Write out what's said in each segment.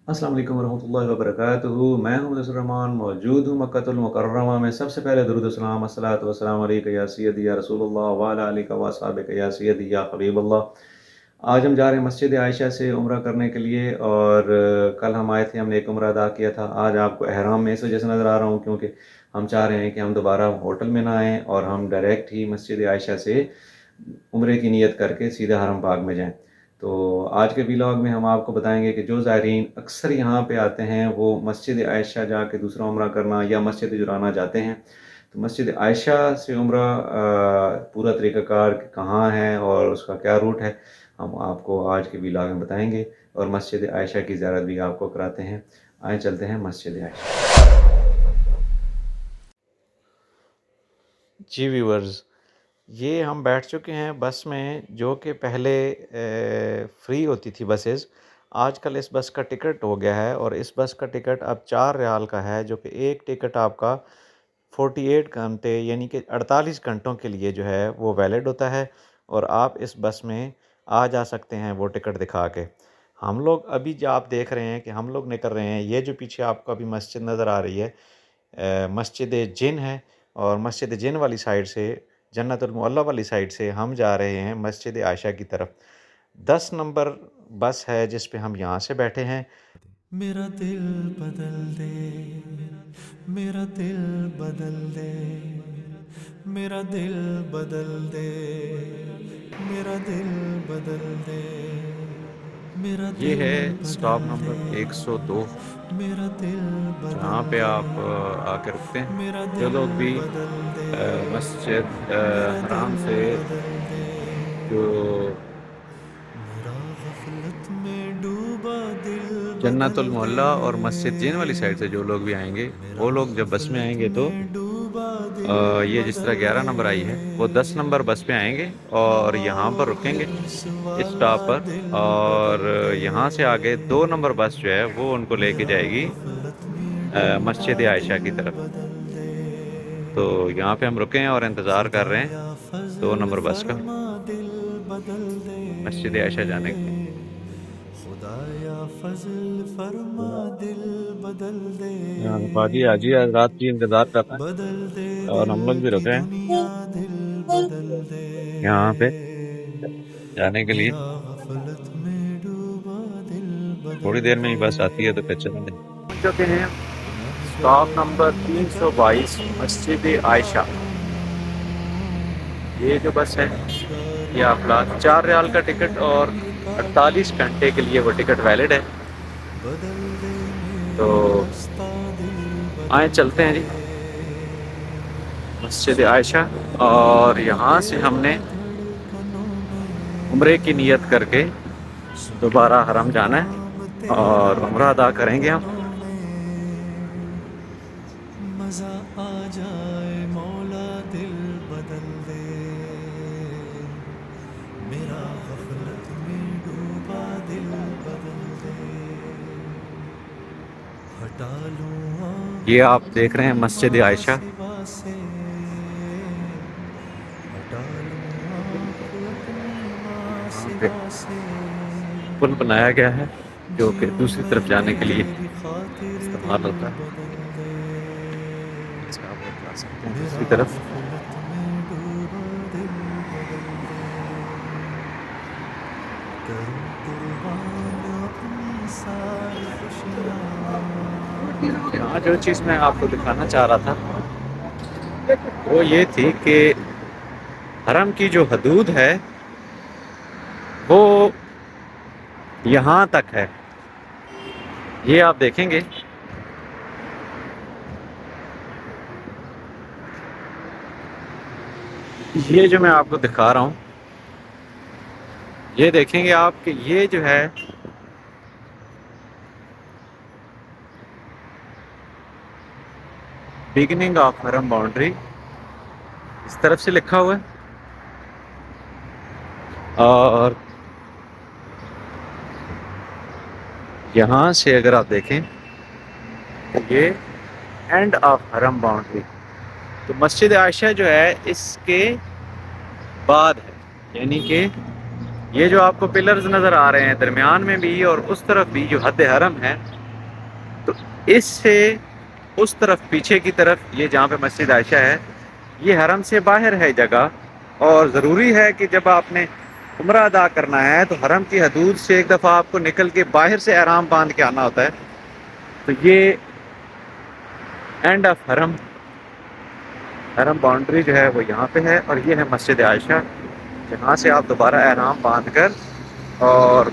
अस्सलाम वालेकुम वरहमतुल्लाहि वबरकातुहू। मैं हूं मुदस्सिर रहमान, मौजूद हूं मक्कतुल मुकर्रमा में। सबसे पहले दुरूद व सलाम, अस्सलातु वस्सलामु अलैका या सय्यदी या रसूलल्लाह व अला आलिका व अस्हाबिका या सय्यदी या हबीबल्लाह। आज हम जा रहे हैं मस्जिद आयशा से उम्रा करने के लिए, और कल हम आए थे, हमने एक उम्रा अदा किया था। आज आपको एहराम में इस वजह से नज़र आ रहा हूँ क्योंकि हम चाह रहे हैं कि हम दोबारा होटल में ना आएँ और हम डायरेक्ट ही मस्जिद आयशा से उम्रे की नीयत करके सीधे हरम पाक में जाएं। तो आज के व्लॉग में हम आपको बताएंगे कि जो ज़ायरीन अक्सर यहाँ पे आते हैं वो मस्जिद आयशा जाके दूसरा उम्रा करना या मस्जिद जुराना जाते हैं। तो मस्जिद आयशा से उम्रा पूरा तरीक़ाकार कहाँ है और उसका क्या रूट है, हम आपको आज के व्लॉग में बताएंगे और मस्जिद आयशा की ज़ियारत भी आपको कराते हैं। आए चलते हैं मस्जिद आयशा। जी व्यूअर्स, ये हम बैठ चुके हैं बस में, जो कि पहले फ्री होती थी बसेस। आजकल इस बस का टिकट हो गया है और इस बस का टिकट अब 4 रियाल का है, जो कि एक टिकट आपका 48 घंटे यानी कि 48 घंटों के लिए जो है वो वैलिड होता है, और आप इस बस में आ जा सकते हैं वो टिकट दिखा के। हम लोग अभी जो आप देख रहे हैं कि हम लोग निकल रहे हैं, ये जो पीछे आपको अभी मस्जिद नज़र आ रही है, मस्जिद जिन है, और मस्जिद जिन वाली साइड से, जन्नतुल मुअल्ला वाली साइड से हम जा रहे हैं मस्जिद आयशा की तरफ। 10 नंबर बस है जिस पे हम यहाँ से बैठे हैं। मेरा दिल बदल दे, मेरा दिल बदल दे, मेरा दिल बदल दे, मेरा दिल बदल दे, मेरा ये दिल है बदल स्टॉप दे, नंबर 102, मेरा दिल बदल जहाँ पे दे, आप आके रुकते हैं। मेरा जो दिल लोग भी बदल दे, मस्जिद मेरा दिल हराम से बदल दे, जो मेरा गफलत में डूबा दिल बदल जन्नतुल दे, मोहल्ला और मस्जिद जिन वाली साइड से जो लोग भी आएंगे, मेरा वो लोग जब बस में गफलत आएंगे तो में डूबा दिल ये जिस तरह बदल 11 दे, नंबर आई है वो 10 नंबर बस पे आएंगे और यहाँ पर रुकेंगे आवाज़ इस वाला स्टॉप पर। दिल बदल और दे, यहाँ से आगे 2 नंबर बस जो है वो उनको लेके मेरा जाएगी गफलत में डूबा मस्जिद दिल आयशा की तरफ। बदल दे, तो यहाँ पे हम रुके हैं और इंतज़ार कर रहे हैं खुदाया 2 फजल नंबर बस का फरमा दिल बदल दे, मस्जिद आयशा जाने के लिए। खुदाया फजल फरमा दिल बदल दे, बाजी आजी आज रात की इंतज़ार कर रहे बदल दे हैं और दिल हम लोग भी की रुके हैं दुनिया दिल बदल दे, यहाँ पे जाने के लिए। मेरा गफलत में डूबा दिल बदल थोड़ी देर में ही दे, बस आती है तो फिर चलेंगे। पहुंच चुके हैं स्टॉप नंबर गुनाहगार कभी 322 मस्जिद सोचता आयशा। ये जो बस है ये आपका 4 रियाल का टिकट और 48 घंटे के लिए वो टिकट वैलिड है। बदल दे तो मेरा रास्ता दिल आए बदल चलते दे, हैं जी मस्जिद आयशा, और यहाँ से हमने धड़कनों में उम्रे की नियत करके सुने दोबारा हरम जाना नाम है और तेरा उम्रा अदा करेंगे हम। कानों में, मजा आ जाए मौला दिल बदल दे, मेरा गफलत में डूबा दिल बदल दे, हटा लूं ये आप आँखों देख रहे हैं की मस्जिद माँ आयशा। सिवा से, हटा लूं आँख अपनी माँ यहाँ पे सिवा से, पुल बनाया गया है जो कि जियो दूसरी मैं तरफ जाने के लिए तेरी खातिर इस्तेमाल दिल होता है। बदल दे, इससे आप लोग जा सकते हैं मेरा दूसरी तरफ। गफलत में डूबा दिल बदल दे, करूं कुर्बान अपनी सारी खुशियाँ, यहाँ जो चीज़ मैं आपको दिखाना चाह रहा था वो ये थी कि हरम की जो हदूद है वो यहाँ तक है। ये आप देखेंगे ये जो मैं आपको दिखा रहा हूँ, ये देखेंगे आप कि ये जो है बिगिनिंग ऑफ हरम बाउंड्री इस तरफ से लिखा हुआ है, और यहाँ से अगर आप देखें तो ये एंड ऑफ हरम बाउंड्री। तो मस्जिद आयशा जो है इसके बाद है, यानी कि یہ جو آپ کو پلرز نظر آ رہے ہیں درمیان میں بھی اور اس طرف بھی جو حد حرم ہے، تو اس سے اس طرف پیچھے کی طرف یہ جہاں پہ مسجد عائشہ ہے، یہ حرم سے باہر ہے جگہ، اور ضروری ہے کہ جب آپ نے عمرہ ادا کرنا ہے تو حرم کی حدود سے ایک دفعہ آپ کو نکل کے باہر سے احرام باندھ کے آنا ہوتا ہے. تو یہ اینڈ آف حرم باؤنڈری جو ہے وہ یہاں پہ ہے، اور یہ ہے مسجد عائشہ جہاں سے آپ دوبارہ احرام باندھ کر اور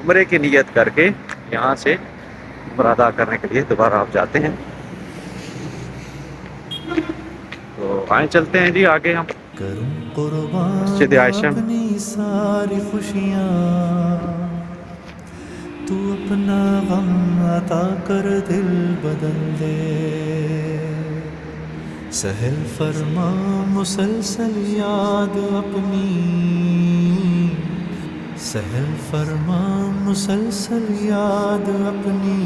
عمرے کی نیت کر کے یہاں سے عمرہ ادا کرنے کے لیے دوبارہ آپ جاتے ہیں. تو آئیں چلتے ہیں جی آگے ہم کروں مسجد قربان عائشہ میں. اپنی ساری خوشیاں، تو اپنا غم عطا کر دل بدل دے. سہل فرما مسلسل یاد اپنی، سہل فرما مسلسل یاد اپنی.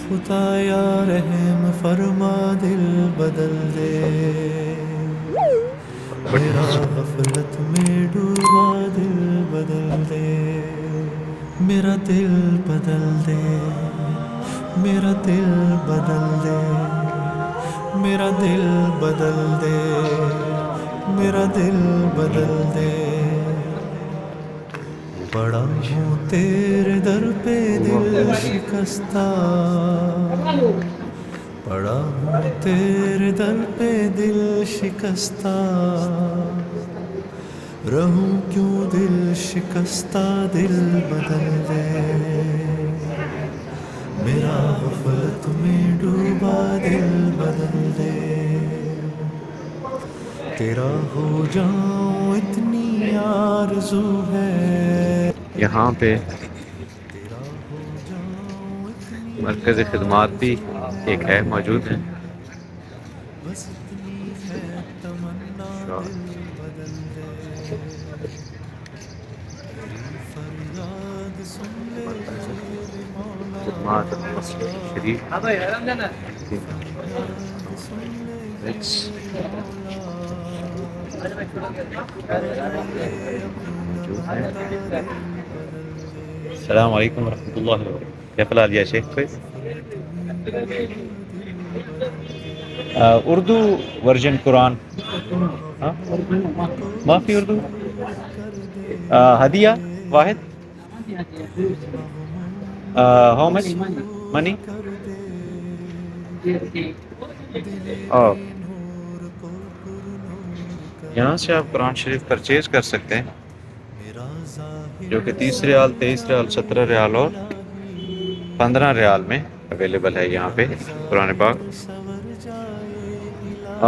خدایا رحم فرما دل بدل دے. میرا غفلت میں ڈوبا دل بدل دے. میرا دل بدل دے، میرا دل بدل دے، میرا دل بدل دے، میرا دل بدل دے. پڑا ہوں تیرے در پہ دل شکستہ، پڑا ہوں تیرے در پہ دل شکستہ. رہوں کیوں دل شکستہ دل بدل دے. میرا غفلت میں ڈوبا دل بدل دے. تیرا ہو جاؤں اتنی آرزو ہے، یہاں پہ تیرا ہو جاؤں اتنی مرکز خدمات بھی آرزو ایک ہے ہے. موجود ہے. بس اتنی ہے تمنا دل بدل دے. میری فریاد سن لے مرکز میرے مولا، خدمات مسجد شریف میری فریاد سن لے میرے مولا. بنائیے اپنا موجود ہے. بندہ دل بدل دے. السلام علیکم ورحمۃ اللہ وبرکاتہ. کیف الحال یا شیخ میرا کوئی غفلت میں ڈوبا دل بدل دے. اردو ورژن قرآن؟ میرا ہاں مغفور کوئی معافی اردو ضرور کر دے. ہدیہ واحد دل مغموم ہاؤ کوئی مچ سرور منی. کر دے. دل بے نور کو پر نور کر یہاں سے دے. آپ قرآن شریف پرچیز کر سکتے ہیں، میرا ظاہر جو کہ 30 ریال، سامنے 23 ریال، آئے 17 ریال اور الہی، 15 ریال میں اویلیبل ہے یہاں میرا پہ قرآن پاک. ظاہر سنور جائے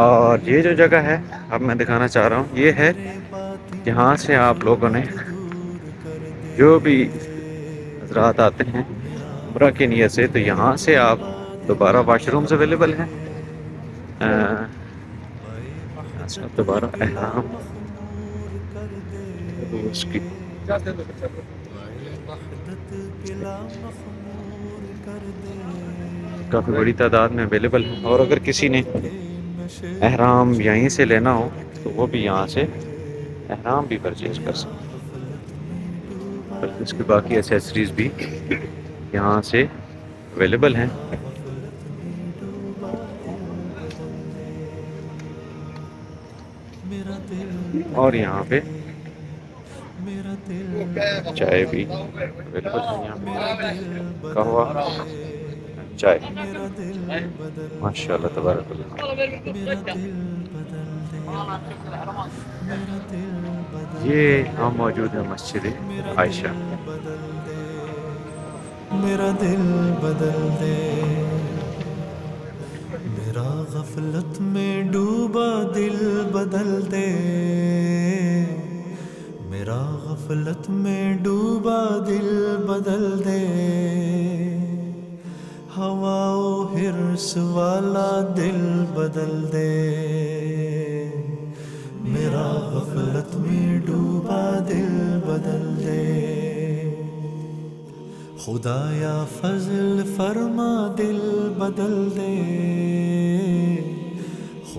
اور یہ جو جگہ الہی. ہے اب میں دکھانا چاہ رہا ہوں، یہ ہے میرے باطن جہاں کی سے آپ لوگوں نے ظلمت دور کر دے. جو بھی حضرات آتے ہیں میرا عمرہ کی نیت غفلت سے، تو میں یہاں سے آپ ڈوبا دل دوبارہ واش رومز بدل اویلیبل دے. ہیں. اے یہاں سے آپ وحدت دوبارہ پلا احرام مخمور کر دے. اس کی اے وحدت پلا مخمور کر دے. کافی بڑی تعداد میں اویلیبل ہیں، اور اگر کسی نے محبت کے نشے میں احرام یہیں سے چور لینا ہو کر تو دے. وہ بھی یہاں سے احرام بھی پرچیز کر میرا سکتے غفلت میں ہیں، ڈوبا بلکہ اس کی دل باقی بدل ایسیسریز بھی دے. یہاں سے اویلیبل ہیں. میرا غفلت میں ڈوبا دل بدل دے. میرا دل اور بدل یہاں پہ دے. میرا دل بدل چائے دے. بھی اویلیبل ہے یہاں میرا پہ، دل بدل قہوہ دے. چائے. میرا دل بدل ماشاء اللہ دے. تبارک اللہ. میرا دل بدل دے. میرا دل بدل دے. یہ ہم موجود ہیں مسجد میرا عائشہ. دل بدل دے. میرا دل بدل دے. میرا غفلت میں ڈوبا دل بدل دے. میرا غفلت میں ڈوبا دل بدل دے. ہوا و حرص والا دل بدل دے. میرا غفلت میں ڈوبا دل بدل دے. خدایا فضل فرما دل بدل دے.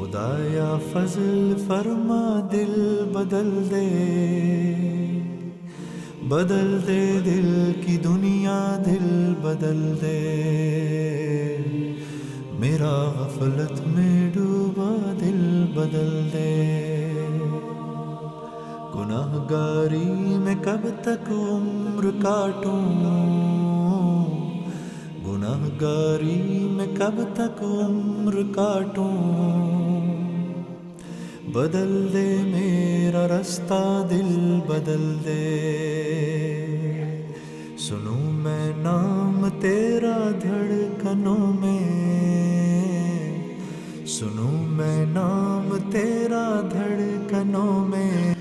खुदाया फजल फरमा दिल बदल दे दिल की दुनिया दिल बदल दे मेरा गफलत में डूबा दिल बदल दे गुनाहगारी में कब तक उम्र काटूं गुनाहगारी में कब तक उम्र काटूं बदल दे मेरा रास्ता दिल बदल दे सुनूं मैं नाम तेरा धड़कनों में सुनूं मैं नाम तेरा धड़कनों में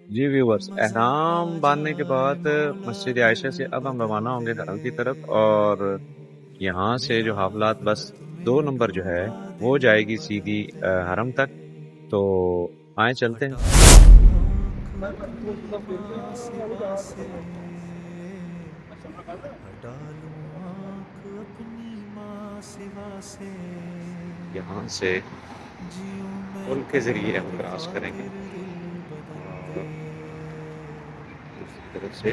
जी व्यूवर्स, एहराम बांधने के बाद मस्जिद आयशा से अब हम रवाना होंगे हरम की तरफ, और यहाँ से जो हाफलात बस 2 नंबर जो है वो जाएगी सीधी हरम तक। तो आए चलते हैं। यहाँ से पुल के जरिए हम क्रॉस करेंगे और दूसरी तरफ से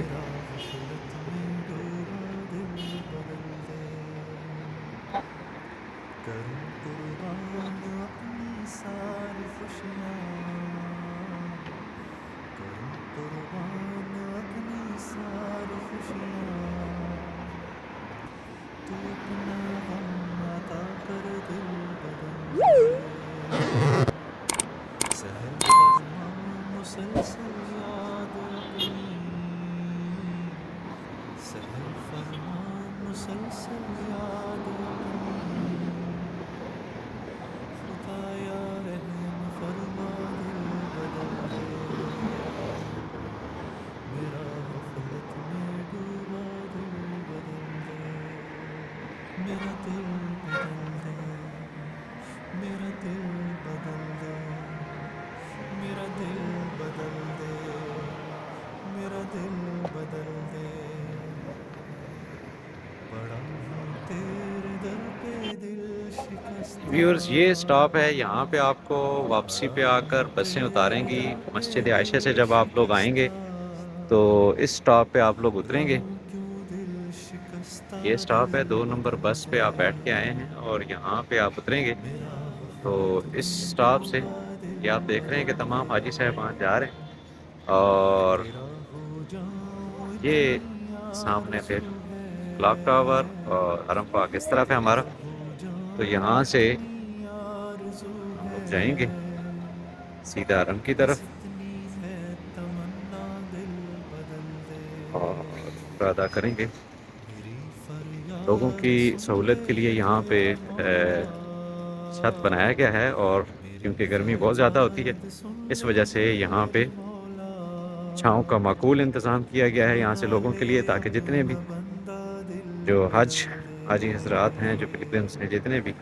व्यूअर्स, ये स्टॉप है। यहाँ पे आपको वापसी पे आकर बसें उतारेंगी। मस्जिद आयशा से जब आप लोग आएंगे तो इस स्टॉप पे आप लोग उतरेंगे। ये स्टॉप है, 2 नंबर बस पे आप बैठ के आए हैं और यहाँ पे आप उतरेंगे। तो इस स्टॉप से ये आप देख रहे हैं कि तमाम हाजी साहबान जा रहे हैं, और ये सामने फिर क्लॉक टावर और हरम पाक इस तरफ है हमारा। तो यहाँ से हम लोग जाएंगे सीधा हरम की तरफ और उम्रा अदा करेंगे। लोगों की सहूलत के लिए यहाँ पे छत बनाया गया है, और क्योंकि गर्मी बहुत ज़्यादा होती है इस वजह से यहाँ पे छाँव का माकूल इंतज़ाम किया गया है यहाँ से लोगों के लिए, ताकि जितने भी जो हाजी हजरात हैं, जो पिलग्रिम्स हैं, जितने भी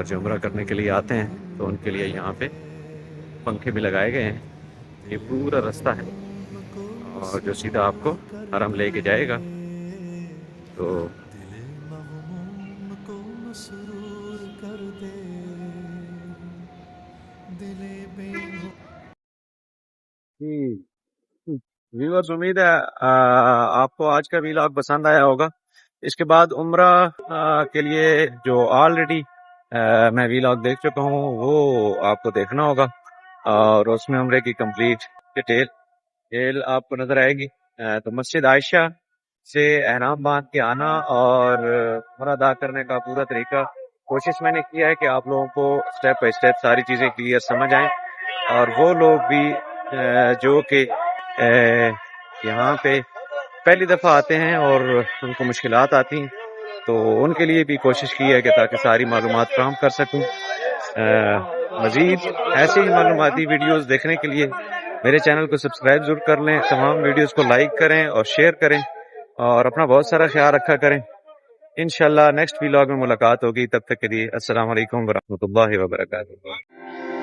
जो उम्रा करने के लिए आते हैं, तो उनके लिए यहाँ पे पंखे भी लगाए गए हैं। ये पूरा रास्ता है और जो सीधा आपको हरम लेके जाएगा। तो व्यूअर्स, उम्मीद है आपको आज का व्लॉग पसंद आया होगा। इसके बाद उम्रा के लिए जो ऑलरेडी मैं व्लॉग देख चुका हूँ वो आपको देखना होगा, और उसमें उम्रे की कंप्लीट डिटेल आपको नजर आएगी। तो मस्जिद आयशा से एहराम बांध के आना और उम्रा अदा करने का पूरा तरीका कोशिश मैंने किया है कि आप लोगों को स्टेप बाय स्टेप सारी चीज़ें क्लियर समझ आएं, और वो लोग भी जो कि यहाँ पे पहली दफ़ा आते हैं और उनको मुश्किलात आती हैं, तो उनके लिए भी कोशिश की है कि ताकि सारी मालूमात फराहम कर सकूँ। मज़ीद ऐसे ही मालूमाती वीडियोस देखने के लिए मेरे चैनल को सब्सक्राइब ज़रूर कर लें, तमाम वीडियोस को लाइक करें और शेयर करें, और अपना बहुत सारा ख्याल रखा करें। इंशाल्लाह नेक्स्ट व्लॉग में मुलाकात होगी। तब तक के लिए अस्सलाम वालेकुम व रहमतुल्लाहि व बरकातुहू।